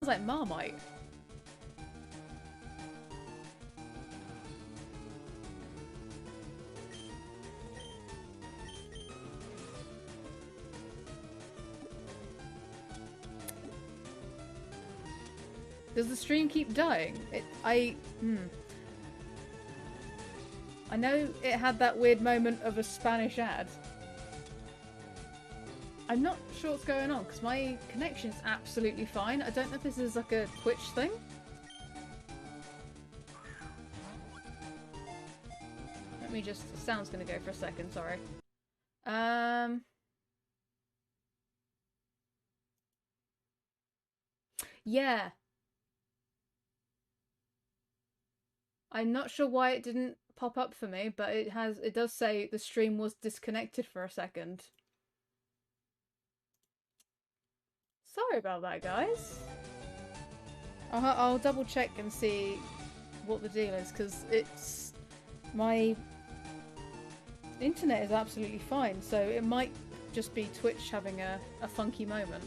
like Marmite. Does the stream keep dying? I know it had that weird moment of a Spanish ad. I'm not sure what's going on because my connection's absolutely fine. I don't know if this is like a Twitch thing. Let me just... The sound's gonna go for a second, sorry. Yeah. I'm not sure why it didn't pop up for me, but it does say the stream was disconnected for a second. Sorry about that, guys. I'll double check and see what the deal is, because it's... My internet is absolutely fine, so it might just be Twitch having a funky moment.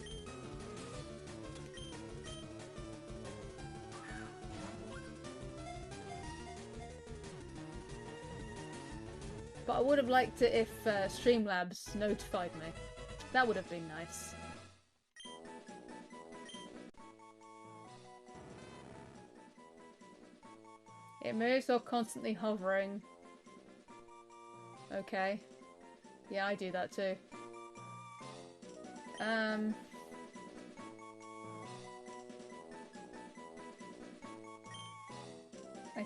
But I would have liked it if Streamlabs notified me. That would have been nice. It moves while constantly hovering. Okay. Yeah, I do that too. I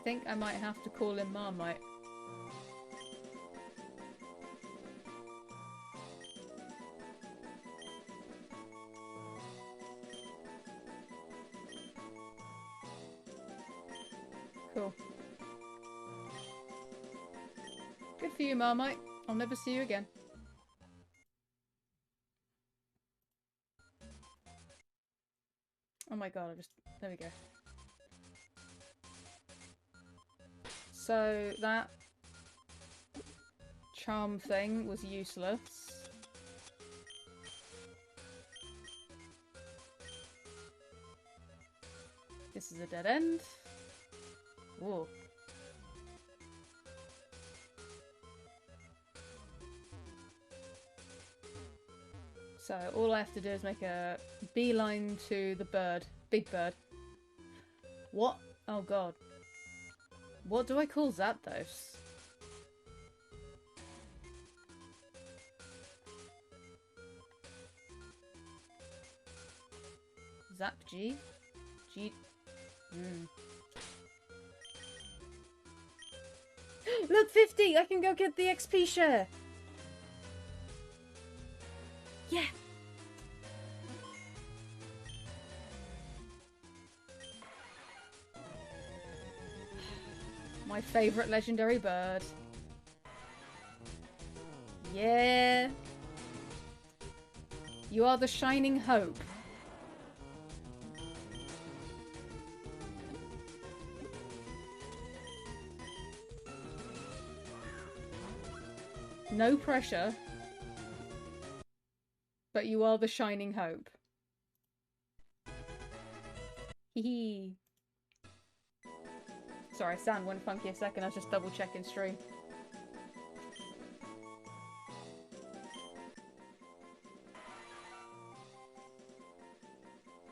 think I might have to call in Marmite. Cool. Good for you, Marmite. I'll never see you again. Oh my god, there we go. So, that charm thing was useless. This is a dead end. Whoa. So all I have to do is make a beeline to the bird. Big bird. What? Oh god. What do I call Zapdos? Zap G? G... Look, 50! I can go get the XP share! Yeah! My favourite legendary bird. Yeah! You are the shining hope. No pressure. But you are the shining hope. Hee. Sorry, sound went funky a second. I was just double checking stream.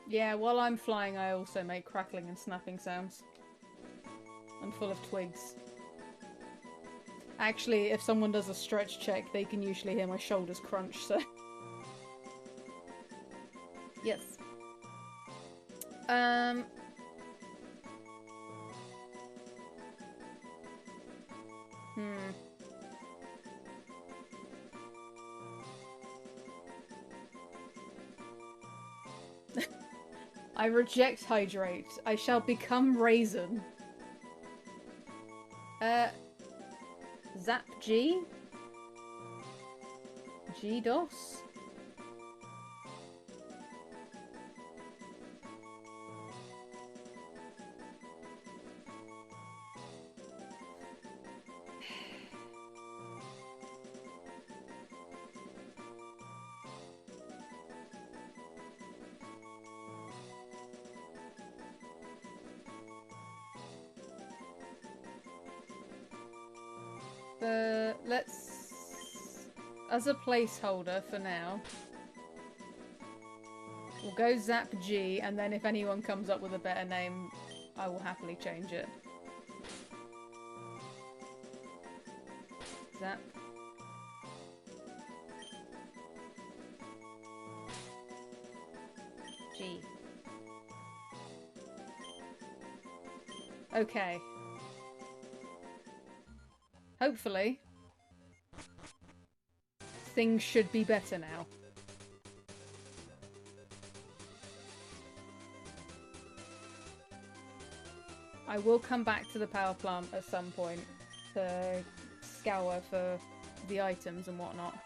Yeah, while I'm flying, I also make crackling and snapping sounds. I'm full of twigs. Actually, if someone does a stretch check, they can usually hear my shoulders crunch, so... Yes. I reject hydrate. I shall become raisin. Zap G? G-DOS? Let's... As a placeholder for now, we'll go Zap G, and then if anyone comes up with a better name, I will happily change it. Zap. G. Okay. Hopefully, things should be better now. I will come back to the power plant at some point to scour for the items and whatnot.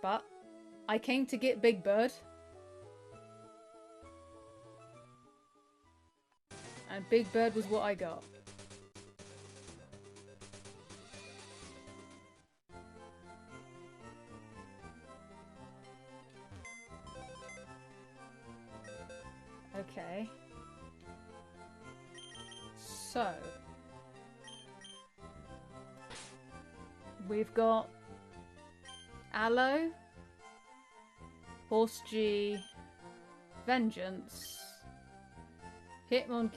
But I came to get Big Bird. And Big Bird was what I got. Okay. So, we've got Aloe, Horse G, Vengeance, Hitmon,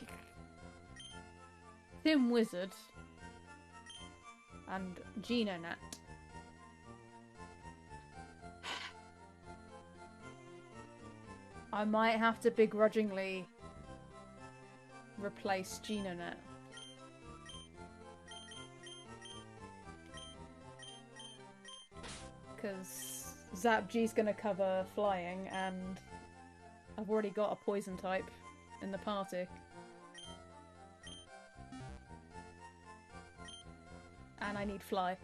Tim Wizard, and Genonat. I might have to begrudgingly replace Genonat. Because Zap G's gonna cover flying, and I've already got a poison type in the party. And I need fly.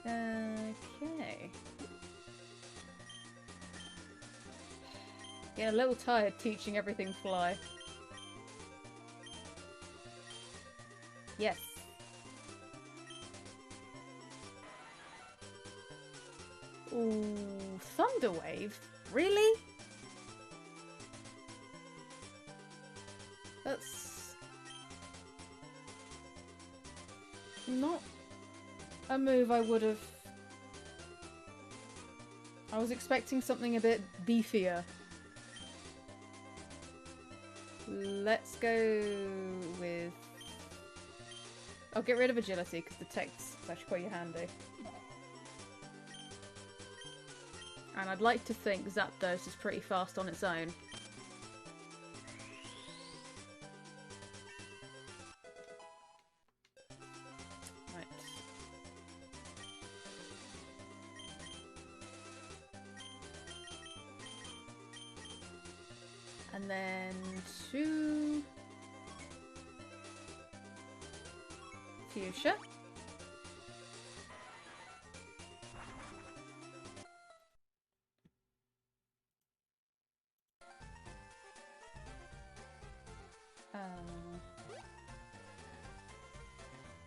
Okay. Getting a little tired teaching everything fly. Yes. Ooh, Thunderwave? Really? That's not a move I would have... I was expecting something a bit beefier. Let's go with... I'll get rid of agility because the tech's actually quite handy. And I'd like to think Zapdos is pretty fast on its own. Right. And then two... Fuchsia.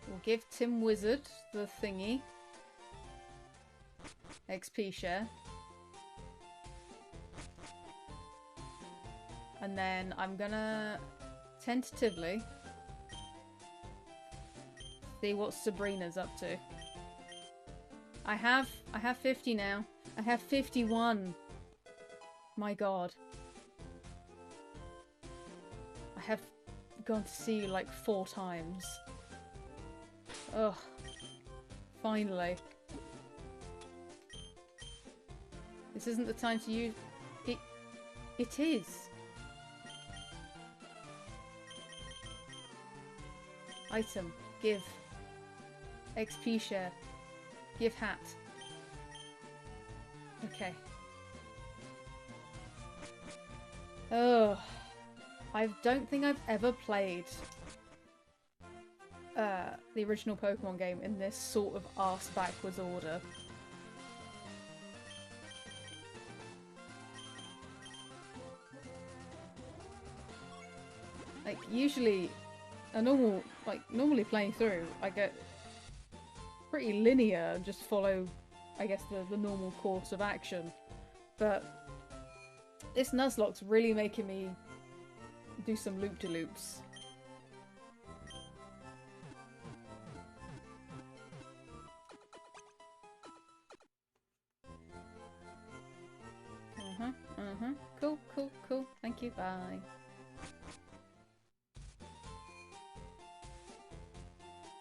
We'll give Tim Wizard the thingy. XP share. And then I'm gonna tentatively see what Sabrina's up to. I have 50 now. I have 51. My god. I have gone to see you like 4 times. Ugh. Finally. This isn't the time to use... It is. Item. Give. XP share. Give hat. Okay. Oh. I don't think I've ever played the original Pokemon game in this sort of arse backwards order. Like, usually, normally playing through, I get pretty linear and just follow I guess, the normal course of action. But this Nuzlocke's really making me do some loop-de-loops. Cool, cool, cool. Thank you, bye.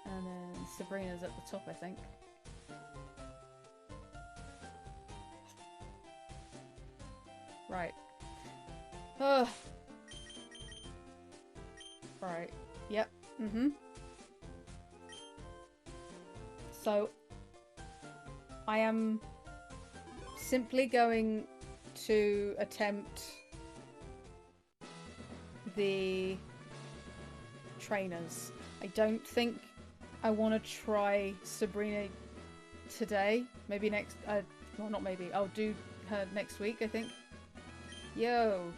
And then Sabrina's at the top, I think. Right. Right. Yep. So, I am simply going to attempt the trainers. I don't think I want to try Sabrina today. Maybe next... well, not maybe. I'll do her next week, I think. Yo!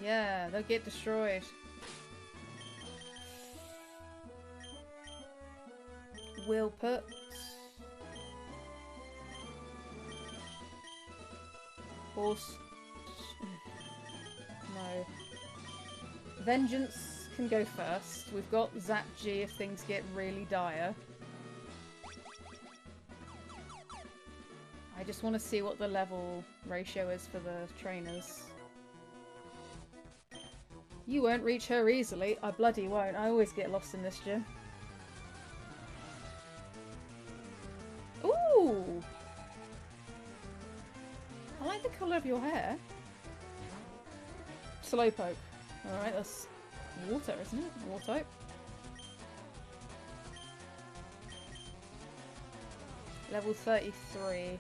Yeah, they'll get destroyed. We'll put... Horse... No. Vengeance can go first. We've got Zap G if things get really dire. I just want to see what the level ratio is for the trainers. You won't reach her easily. I bloody won't. I always get lost in this gym. Ooh! I like the colour of your hair. Slowpoke. Alright, that's water, isn't it? Water type. Level 33.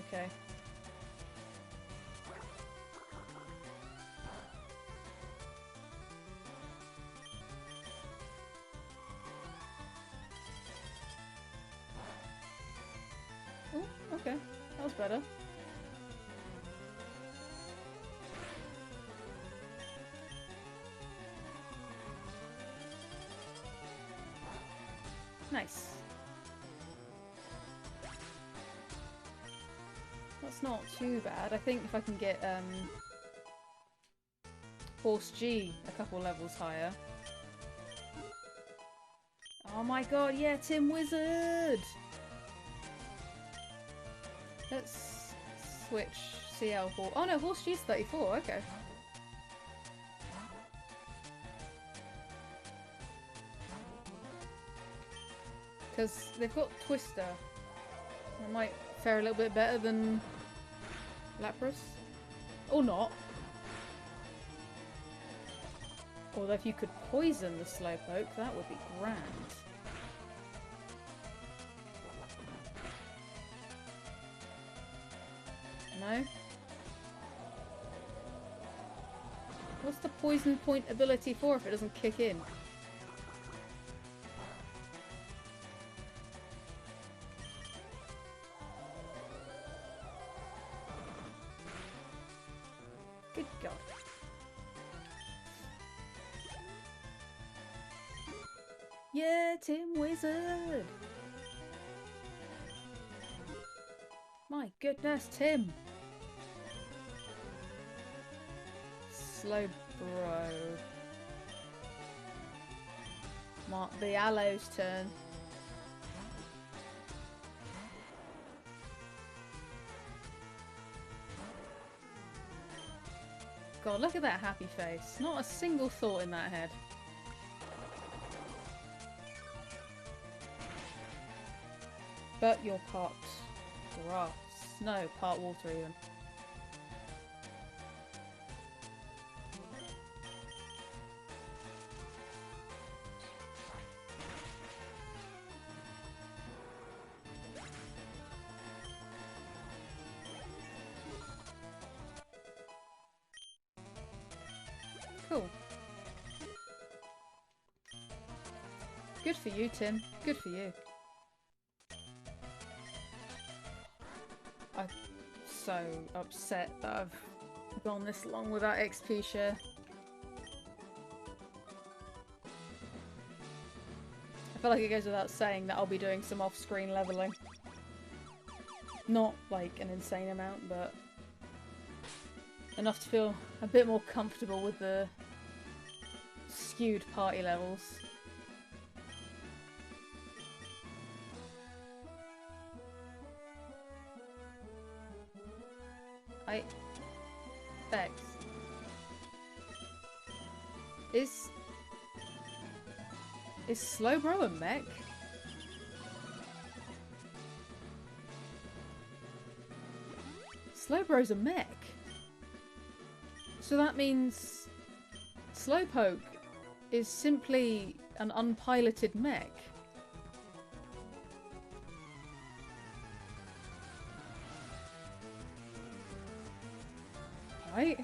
Okay. Oh, okay. That was better. Nice. That's not too bad. I think if I can get Horse G a couple levels higher. Oh my god, yeah, Tim Wizard! Let's switch CL Horse. Oh no, Horse G's 34, okay. Because they've got Twister. It might fare a little bit better than Lapras. Or not. Although if you could poison the Slowpoke, that would be grand. No? What's the poison point ability for if it doesn't kick in? Good God. Yeah, Tim Wizard! My goodness, Tim! Slow bro. Might be Aloe's turn. God, look at that happy face. Not a single thought in that head. But you're part grass. No, part water even. Cool. Good for you, Tim. Good for you. I'm so upset that I've gone this long without XP share. I feel like it goes without saying that I'll be doing some off-screen leveling. Not, like, an insane amount, but enough to feel a bit more comfortable with the skewed party levels. Bex. Is Slowbro a mech? Slowbro's a mech. So that means Slowpoke is simply an unpiloted mech. Right?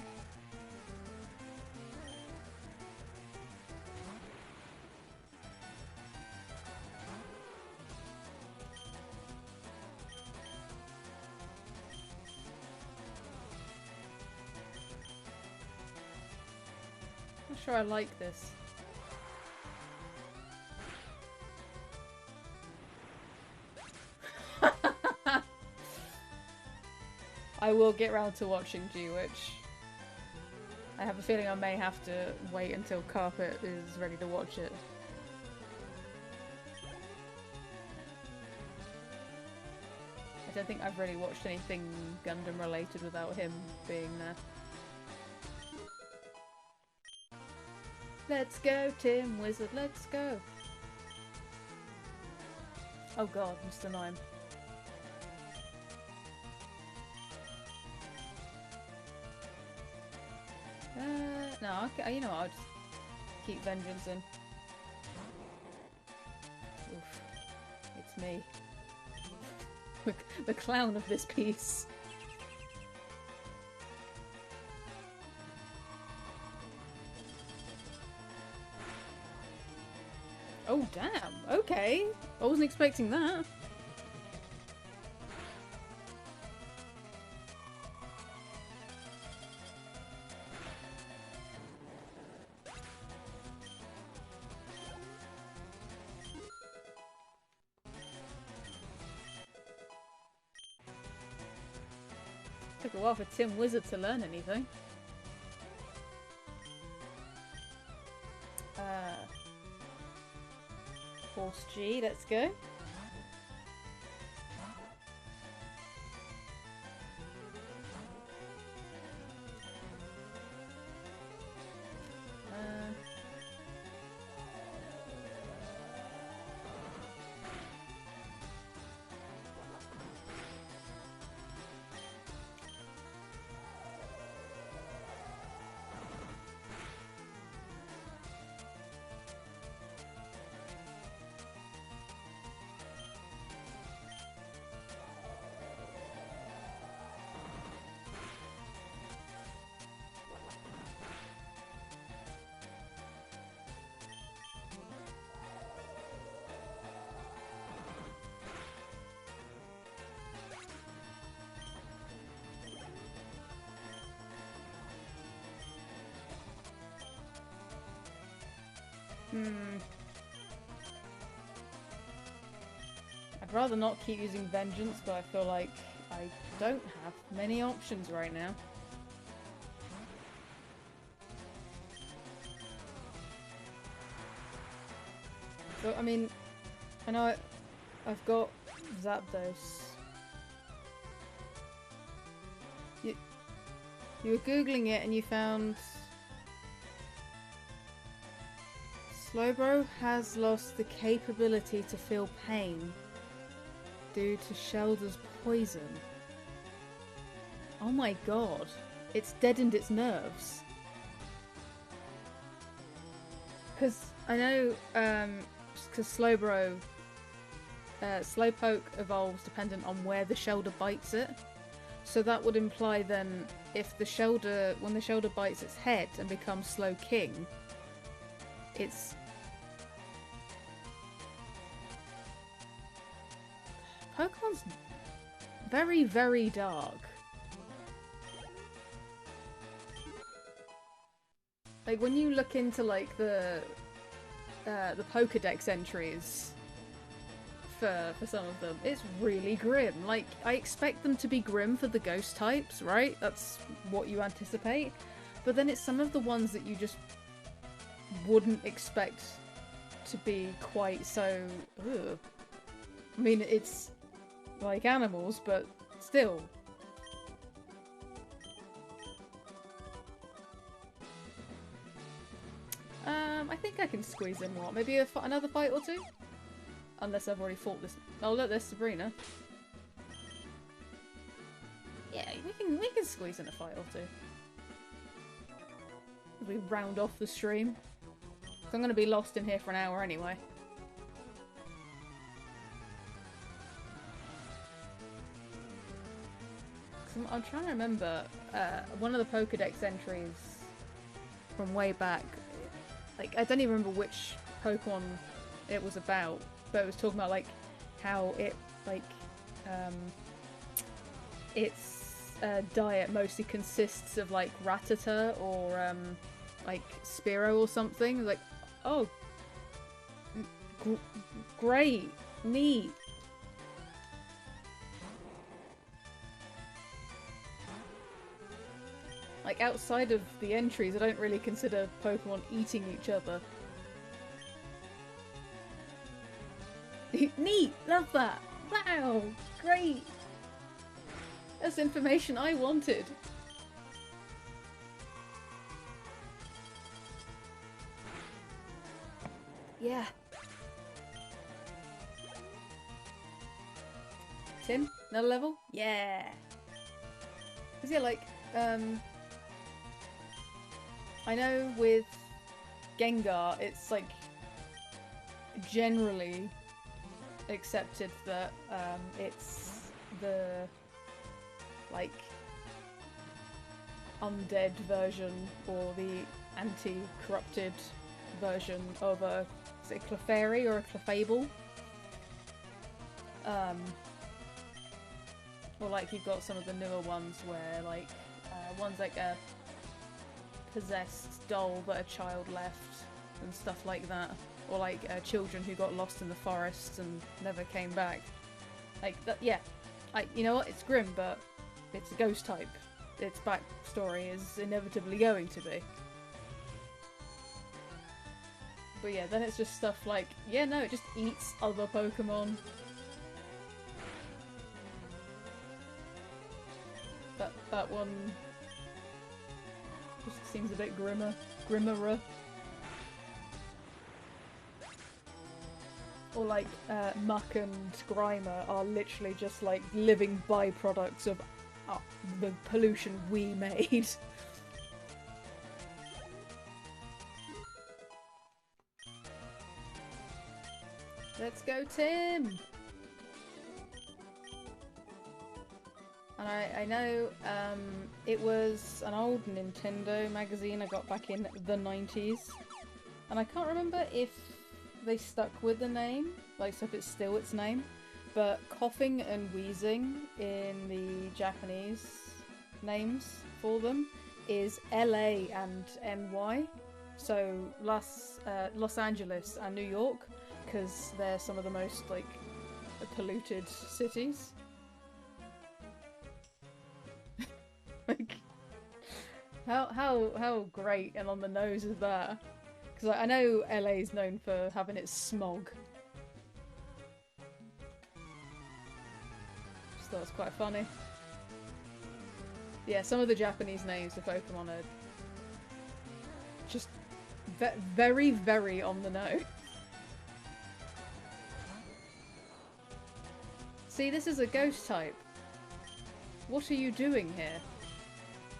Not sure I like this. I will get round to watching G-Witch. I have a feeling I may have to wait until Carpet is ready to watch it. I don't think I've really watched anything Gundam related without him being there. Let's go, Tim Wizard, let's go! Oh god, Mr. Nime. No, okay, you know what, I'll just keep Vengeance in. Oof. It's me. The clown of this piece. Oh damn, okay. I wasn't expecting that. Took a while for Tim Wizard to learn anything. Force G, let's go. I'd rather not keep using Vengeance, but I feel like I don't have many options right now. So, I mean, I know I've got Zapdos. You were Googling it and you found Slowbro has lost the capability to feel pain due to Shelder's poison. Oh my god. It's deadened its nerves. Because I know, because Slowpoke evolves dependent on where the Shelder bites it. So that would imply then, if the Shelder, when the Shelder bites its head and becomes Slow King, it's... Pokemon's very, very dark. Like, when you look into, like, the the Pokédex entries for some of them. It's really grim. Like, I expect them to be grim for the ghost types, right? That's what you anticipate. But then it's some of the ones that you just wouldn't expect to be quite so... Ugh. I mean, it's like animals, but still. I think I can squeeze in what? Maybe another fight or two? Unless I've already fought this. Oh look, there's Sabrina. Yeah, we can squeeze in a fight or two. We round off the stream. So I'm gonna be lost in here for an hour anyway. I'm trying to remember one of the Pokédex entries from way back. Like, I don't even remember which Pokemon it was about, but it was talking about like how it its diet mostly consists of like Rattata or like Spearow or something. Like, oh, great, neat. Like, outside of the entries, I don't really consider Pokemon eating each other. Neat! Love that! Wow! Great! That's information I wanted. Yeah. Tim? Another level? Yeah! Cause yeah, like, I know with Gengar, it's like generally accepted that it's the like undead version or the anti-corrupted version of a, is it a Clefairy or a Clefable? Or like you've got some of the newer ones where like one's like a possessed doll that a child left and stuff like that, or like children who got lost in the forest and never came back. Like that, yeah. Like, you know what? It's grim, but it's a ghost type. Its backstory is inevitably going to be. But yeah, then it's just stuff like, yeah, no, it just eats other Pokemon. That one just seems a bit grimmerer. Or like Muck and Grimer are literally just like living byproducts of the pollution we made. Let's go, Tim! And I know it was an old Nintendo magazine I got back in the 90s. And I can't remember if they stuck with the name, like so if it's still its name. But coughing and wheezing in the Japanese names for them is LA and NY. So Los Angeles and New York, because they're some of the most like polluted cities. Like, how great and on the nose is that? Because I know LA is known for having its smog. Just thought it was quite funny. Yeah, some of the Japanese names of Pokemon are just very, very on the nose. See, this is a ghost type. What are you doing here?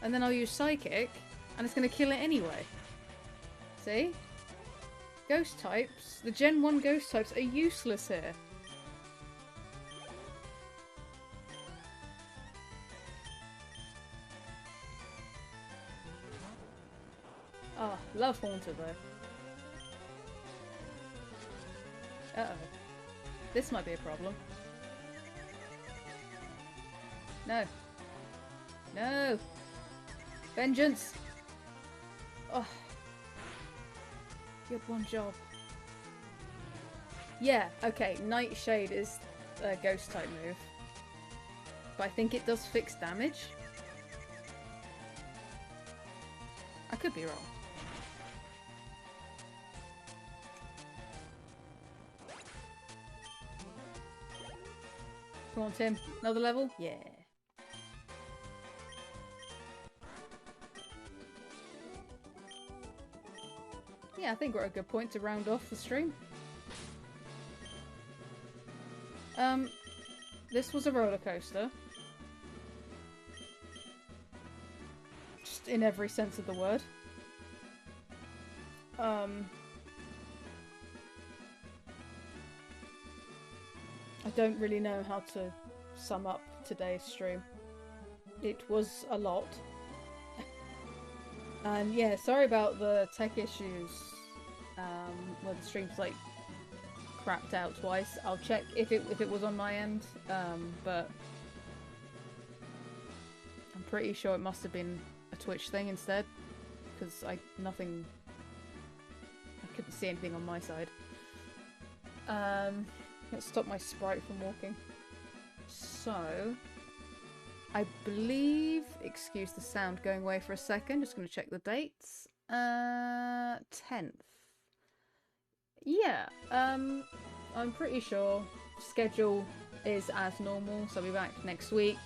And then I'll use Psychic, and it's going to kill it anyway. See? Ghost types, the Gen 1 ghost types are useless here. Oh, love Haunter though. Uh-oh. This might be a problem. No. No! Vengeance! Oh. You had one job. Yeah, okay, Nightshade is a ghost type move. But I think it does fixed damage. I could be wrong. Come on, Tim. Another level? Yeah. Yeah, I think we're at a good point to round off the stream. This was a roller coaster. Just in every sense of the word. I don't really know how to sum up today's stream. It was a lot. And yeah, sorry about the tech issues where the stream's like crapped out twice. I'll check if it was on my end, but I'm pretty sure it must have been a Twitch thing instead, because I couldn't see anything on my side. Let's stop my sprite from walking. So, I believe, excuse the sound going away for a second, just going to check the dates. 10th. Yeah, I'm pretty sure schedule is as normal, so I'll be back next week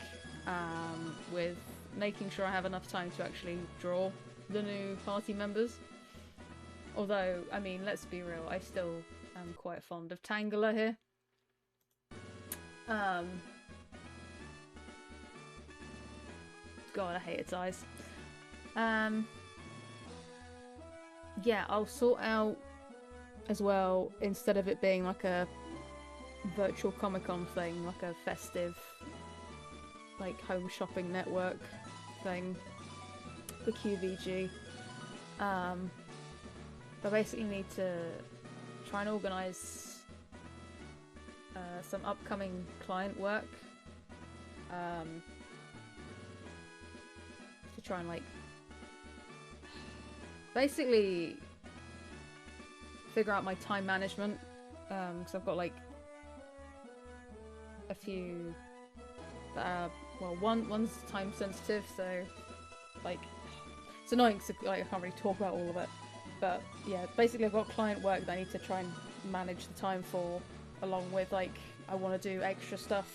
with making sure I have enough time to actually draw the new party members. Although, I mean, let's be real, I still am quite fond of Tangela here. God, I hate its eyes. Yeah, I'll sort out as well, instead of it being like a virtual Comic-Con thing, like a festive, like home shopping network thing for QVG. I basically need to try and organise some upcoming client work to try and like basically figure out my time management, because I've got like a few that are, well, one's time sensitive, so like it's annoying because like, I can't really talk about all of it, but yeah, basically I've got client work that I need to try and manage the time for, along with like I want to do extra stuff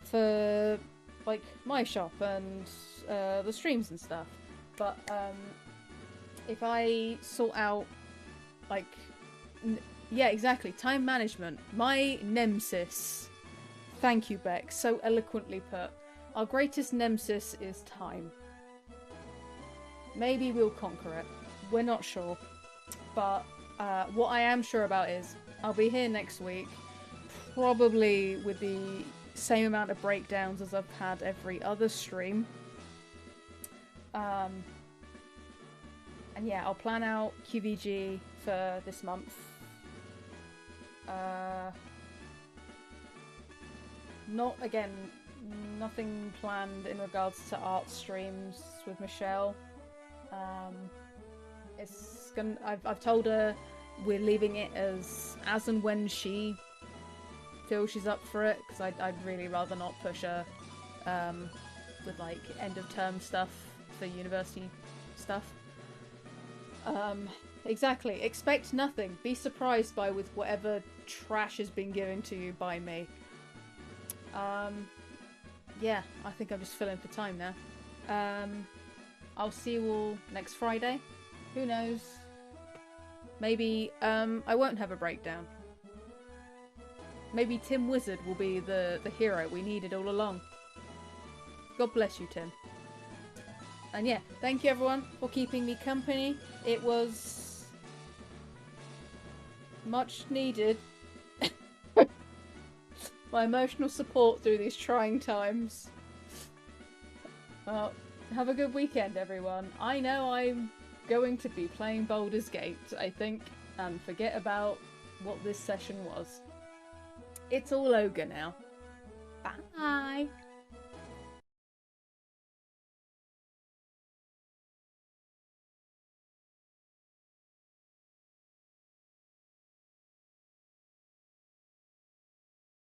for like my shop and the streams and stuff. But if I sort out like yeah, exactly, time management, my nemesis. Thank you, Beck, so eloquently put. Our greatest nemesis is time. Maybe we'll conquer it, we're not sure, but what I am sure about is I'll be here next week, probably with the same amount of breakdowns as I've had every other stream. And yeah, I'll plan out QVG for this month. Nothing planned in regards to art streams with Michelle. I've told her we're leaving it as and when she feels she's up for it, because I'd really rather not push her with like end of term stuff for university stuff. Exactly. Expect nothing. Be surprised with whatever trash has been given to you by me. Yeah, I think I'm just filling for time now. I'll see you all next Friday. Who knows? Maybe I won't have a breakdown. Maybe Tim Wizard will be the hero we needed all along. God bless you, Tim. And yeah, thank you everyone for keeping me company. It was much needed. My emotional support through these trying times. Well, have a good weekend, everyone. I know I'm going to be playing Baldur's Gate, I think, and forget about what this session was. It's all ogre now. Bye!